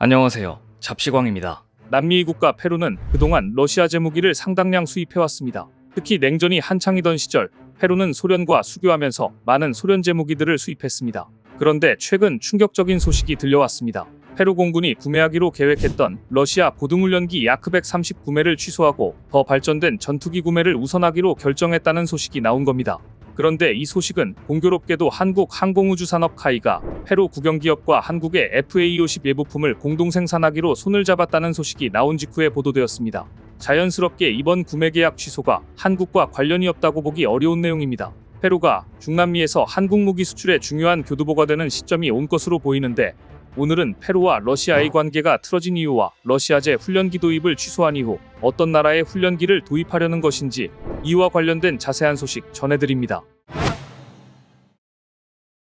안녕하세요. 잡시광입니다. 남미 국가 페루는 그동안 러시아제 무기를 상당량 수입해왔습니다. 특히 냉전이 한창이던 시절 페루는 소련과 수교하면서 많은 소련제 무기들을 수입했습니다. 그런데 최근 충격적인 소식이 들려왔습니다. 페루 공군이 구매하기로 계획했던 러시아 고등훈련기 야크-130 구매를 취소하고 더 발전된 전투기 구매를 우선하기로 결정했다는 소식이 나온 겁니다. 그런데 이 소식은 공교롭게도 한국항공우주산업 카이가 페루 국영기업과 한국의 FA-50 예부품을 공동 생산하기로 손을 잡았다는 소식이 나온 직후에 보도되었습니다. 자연스럽게 이번 구매 계약 취소가 한국과 관련이 없다고 보기 어려운 내용입니다. 페루가 중남미에서 한국 무기 수출의 중요한 교두보가 되는 시점이 온 것으로 보이는데, 오늘은 페루와 러시아의 관계가 틀어진 이유와 러시아제 훈련기 도입을 취소한 이후 어떤 나라의 훈련기를 도입하려는 것인지, 이와 관련된 자세한 소식 전해드립니다.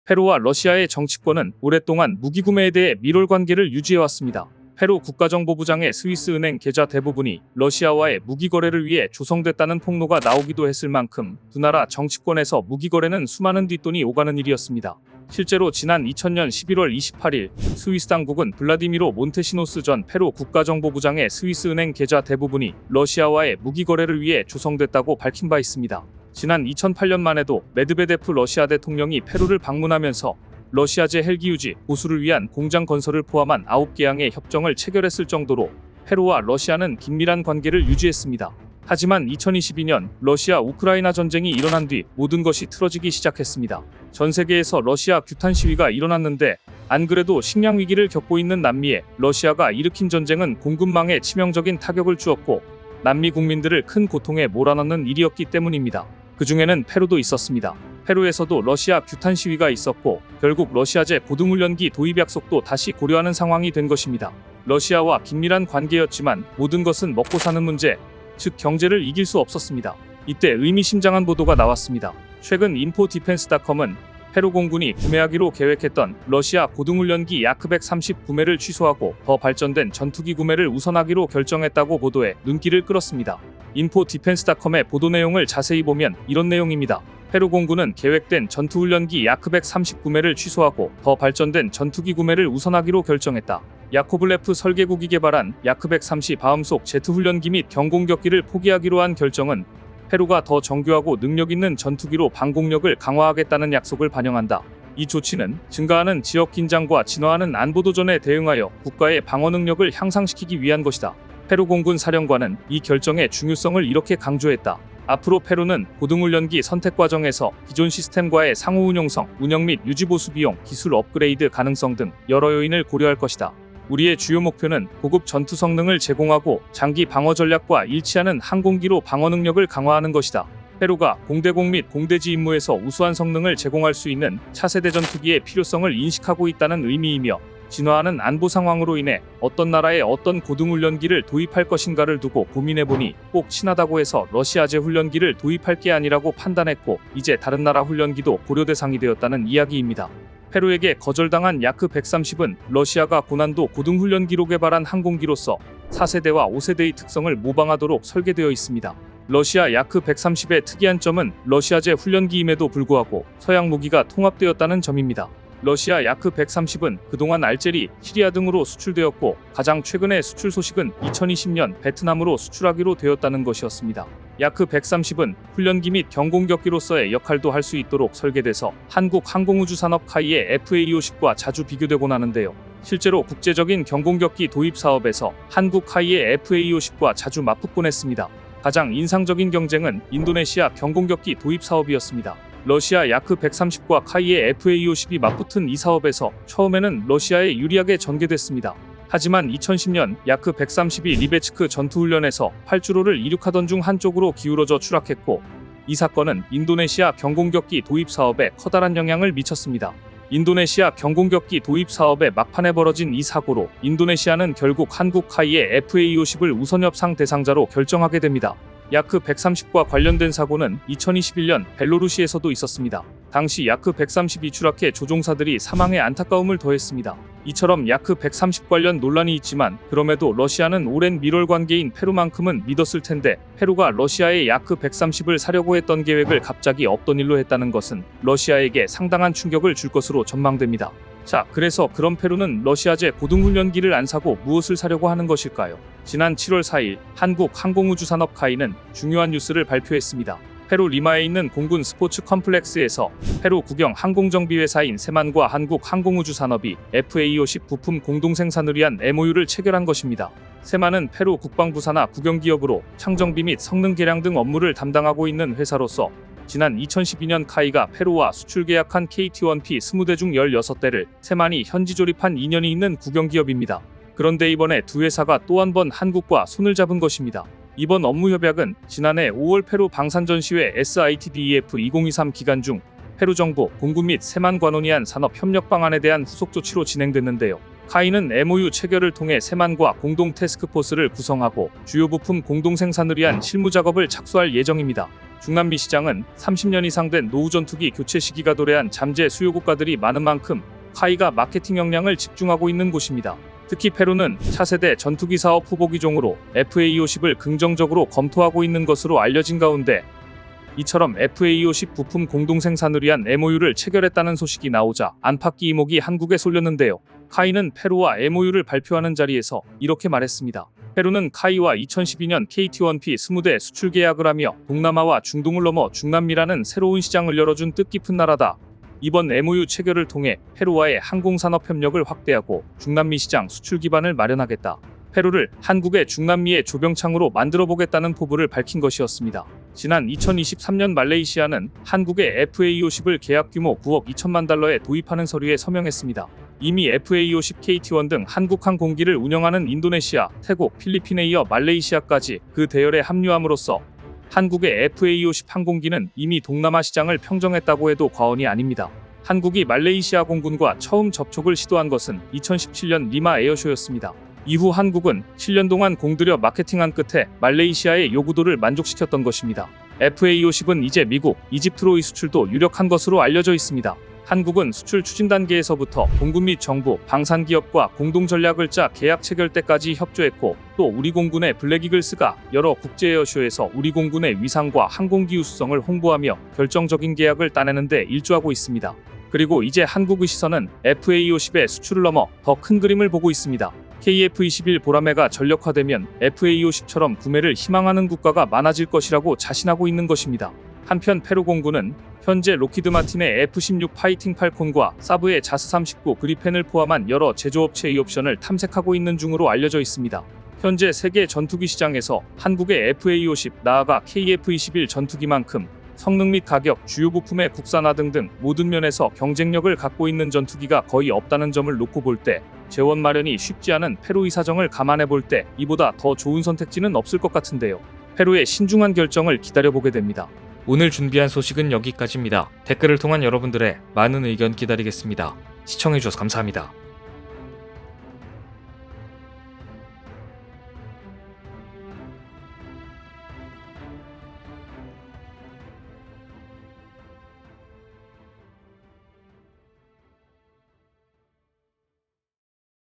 페루와 러시아의 정치권은 오랫동안 무기 구매에 대해 밀월 관계를 유지해왔습니다. 페루 국가정보부장의 스위스은행 계좌 대부분이 러시아와의 무기 거래를 위해 조성됐다는 폭로가 나오기도 했을 만큼 두 나라 정치권에서 무기 거래는 수많은 뒷돈이 오가는 일이었습니다. 실제로 지난 2000년 11월 28일 스위스 당국은 블라디미로 몬테시노스 전 페루 국가정보부장의 스위스은행 계좌 대부분이 러시아와의 무기 거래를 위해 조성됐다고 밝힌 바 있습니다. 지난 2008년만 해도 메드베데프 러시아 대통령이 페루를 방문하면서 러시아제 헬기 유지, 보수를 위한 공장 건설을 포함한 9개항의 협정을 체결했을 정도로 페루와 러시아는 긴밀한 관계를 유지했습니다. 하지만 2022년 러시아 우크라이나 전쟁이 일어난 뒤 모든 것이 틀어지기 시작했습니다. 전 세계에서 러시아 규탄 시위가 일어났는데, 안 그래도 식량 위기를 겪고 있는 남미에 러시아가 일으킨 전쟁은 공급망에 치명적인 타격을 주었고 남미 국민들을 큰 고통에 몰아넣는 일이었기 때문입니다. 그 중에는 페루도 있었습니다. 페루에서도 러시아 규탄 시위가 있었고 결국 러시아제 고등훈련기 도입 약속도 다시 고려하는 상황이 된 것입니다. 러시아와 긴밀한 관계였지만 모든 것은 먹고 사는 문제, 즉 경제를 이길 수 없었습니다. 이때 의미심장한 보도가 나왔습니다. 최근 인포디펜스닷컴은 페루 공군이 구매하기로 계획했던 러시아 고등훈련기 야크-130 구매를 취소하고 더 발전된 전투기 구매를 우선하기로 결정했다고 보도해 눈길을 끌었습니다. 인포디펜스닷컴의 보도 내용을 자세히 보면 이런 내용입니다. 페루 공군은 계획된 전투훈련기 야크-130 구매를 취소하고 더 발전된 전투기 구매를 우선하기로 결정했다. 야코블레프 설계국이 개발한 야크-130 바음속 제트 훈련기 및 경공격기를 포기하기로 한 결정은 페루가 더 정교하고 능력 있는 전투기로 방공력을 강화하겠다는 약속을 반영한다. 이 조치는 증가하는 지역 긴장과 진화하는 안보도전에 대응하여 국가의 방어 능력을 향상시키기 위한 것이다. 페루 공군 사령관은 이 결정의 중요성을 이렇게 강조했다. 앞으로 페루는 고등훈련기 선택 과정에서 기존 시스템과의 상호 운용성, 운영 및 유지 보수 비용, 기술 업그레이드 가능성 등 여러 요인을 고려할 것이다. 우리의 주요 목표는 고급 전투 성능을 제공하고 장기 방어 전략과 일치하는 항공기로 방어 능력을 강화하는 것이다. 페루가 공대공 및 공대지 임무에서 우수한 성능을 제공할 수 있는 차세대 전투기의 필요성을 인식하고 있다는 의미이며, 진화하는 안보 상황으로 인해 어떤 나라에 어떤 고등훈련기를 도입할 것인가를 두고 고민해보니 꼭 친하다고 해서 러시아제 훈련기를 도입할 게 아니라고 판단했고, 이제 다른 나라 훈련기도 고려 대상이 되었다는 이야기입니다. 페루에게 거절당한 야크-130은 러시아가 고난도 고등훈련기로 개발한 항공기로서 4세대와 5세대의 특성을 모방하도록 설계되어 있습니다. 러시아 야크-130의 특이한 점은 러시아제 훈련기임에도 불구하고 서양 무기가 통합되었다는 점입니다. 러시아 야크-130은 그동안 알제리, 시리아 등으로 수출되었고 가장 최근의 수출 소식은 2020년 베트남으로 수출하기로 되었다는 것이었습니다. 야크-130은 훈련기 및 경공격기로서의 역할도 할 수 있도록 설계돼서 한국항공우주산업 카이의 FA-50과 자주 비교되곤 하는데요. 실제로 국제적인 경공격기 도입 사업에서 한국 카이의 FA-50과 자주 맞붙곤 했습니다. 가장 인상적인 경쟁은 인도네시아 경공격기 도입 사업이었습니다. 러시아 야크-130과 카이의 FA-50이 맞붙은 이 사업에서 처음에는 러시아에 유리하게 전개됐습니다. 하지만 2010년 야크-130이 리베츠크 전투훈련에서 활주로를 이륙하던 중 한쪽으로 기울어져 추락했고, 이 사건은 인도네시아 경공격기 도입 사업에 커다란 영향을 미쳤습니다. 인도네시아 경공격기 도입 사업의 막판에 벌어진 이 사고로 인도네시아는 결국 한국 카이의 FA-50을 우선협상 대상자로 결정하게 됩니다. 야크-130과 관련된 사고는 2021년 벨로루시에서도 있었습니다. 당시 야크-130이 추락해 조종사들이 사망에 안타까움을 더했습니다. 이처럼 야크-130 관련 논란이 있지만 그럼에도 러시아는 오랜 밀월 관계인 페루만큼은 믿었을 텐데, 페루가 러시아의 야크-130을 사려고 했던 계획을 갑자기 없던 일로 했다는 것은 러시아에게 상당한 충격을 줄 것으로 전망됩니다. 자, 그래서 그럼 페루는 러시아제 고등훈련기를 안 사고 무엇을 사려고 하는 것일까요? 지난 7월 4일 한국항공우주산업 카이는 중요한 뉴스를 발표했습니다. 페루 리마에 있는 공군 스포츠 컴플렉스에서 페루 국영 항공정비회사인 세만과 한국항공우주산업이 FA50 부품 공동생산을 위한 MOU를 체결한 것입니다. 세만은 페루 국방부 산하 국영기업으로 창정비 및 성능 개량 등 업무를 담당하고 있는 회사로서 지난 2012년 카이가 페루와 수출 계약한 KT-1P 20대 중 16대를 세만이 현지 조립한 인연이 있는 국영기업입니다. 그런데 이번에 두 회사가 또 한 번 한국과 손을 잡은 것입니다. 이번 업무 협약은 지난해 5월 페루 방산전시회 SITDEF 2023 기간 중 페루 정부, 공군 및 세만 관원이 한 산업협력 방안에 대한 후속 조치로 진행됐는데요. 카이는 MOU 체결을 통해 세만과 공동 태스크포스를 구성하고 주요 부품 공동 생산을 위한 실무 작업을 착수할 예정입니다. 중남미 시장은 30년 이상 된 노후 전투기 교체 시기가 도래한 잠재 수요 국가들이 많은 만큼 카이가 마케팅 역량을 집중하고 있는 곳입니다. 특히 페루는 차세대 전투기 사업 후보 기종으로 FA50을 긍정적으로 검토하고 있는 것으로 알려진 가운데 이처럼 FA50 부품 공동 생산을 위한 MOU를 체결했다는 소식이 나오자 안팎의 이목이 한국에 쏠렸는데요. 카이는 페루와 MOU를 발표하는 자리에서 이렇게 말했습니다. 페루는 카이와 2012년 KT-1P 20대 수출 계약을 하며 동남아와 중동을 넘어 중남미라는 새로운 시장을 열어준 뜻깊은 나라다. 이번 MOU 체결을 통해 페루와의 항공산업 협력을 확대하고 중남미 시장 수출 기반을 마련하겠다. 페루를 한국의 중남미의 조병창으로 만들어보겠다는 포부를 밝힌 것이었습니다. 지난 2023년 말레이시아는 한국의 FA50을 계약 규모 9억 2천만 달러에 도입하는 서류에 서명했습니다. 이미 FA50 KT-1 등 한국항공기를 운영하는 인도네시아, 태국, 필리핀에 이어 말레이시아까지 그 대열에 합류함으로써 한국의 FA50 항공기는 이미 동남아 시장을 평정했다고 해도 과언이 아닙니다. 한국이 말레이시아 공군과 처음 접촉을 시도한 것은 2017년 리마 에어쇼였습니다. 이후 한국은 7년 동안 공들여 마케팅한 끝에 말레이시아의 요구도를 만족시켰던 것입니다. FA50은 이제 미국, 이집트로의 수출도 유력한 것으로 알려져 있습니다. 한국은 수출 추진 단계에서부터 공군 및 정부, 방산기업과 공동 전략을 짜 계약 체결 때까지 협조했고 또 우리 공군의 블랙이글스가 여러 국제 에어쇼에서 우리 공군의 위상과 항공기 우수성을 홍보하며 결정적인 계약을 따내는 데 일조하고 있습니다. 그리고 이제 한국의 시선은 FA50의 수출을 넘어 더 큰 그림을 보고 있습니다. KF-21 보라매가 전력화되면 FA50처럼 구매를 희망하는 국가가 많아질 것이라고 자신하고 있는 것입니다. 한편 페루 공군은 현재 로키드 마틴의 F-16 파이팅 팔콘과 사브의 자스-39 그리펜을 포함한 여러 제조업체의 옵션을 탐색하고 있는 중으로 알려져 있습니다. 현재 세계 전투기 시장에서 한국의 FA50 나아가 KF-21 전투기만큼 성능 및 가격, 주요 부품의 국산화 등등 모든 면에서 경쟁력을 갖고 있는 전투기가 거의 없다는 점을 놓고 볼 때 재원 마련이 쉽지 않은 페루의 사정을 감안해 볼 때 이보다 더 좋은 선택지는 없을 것 같은데요. 페루의 신중한 결정을 기다려보게 됩니다. 오늘 준비한 소식은 여기까지입니다. 댓글을 통한 여러분들의 많은 의견 기다리겠습니다. 시청해주셔서 감사합니다.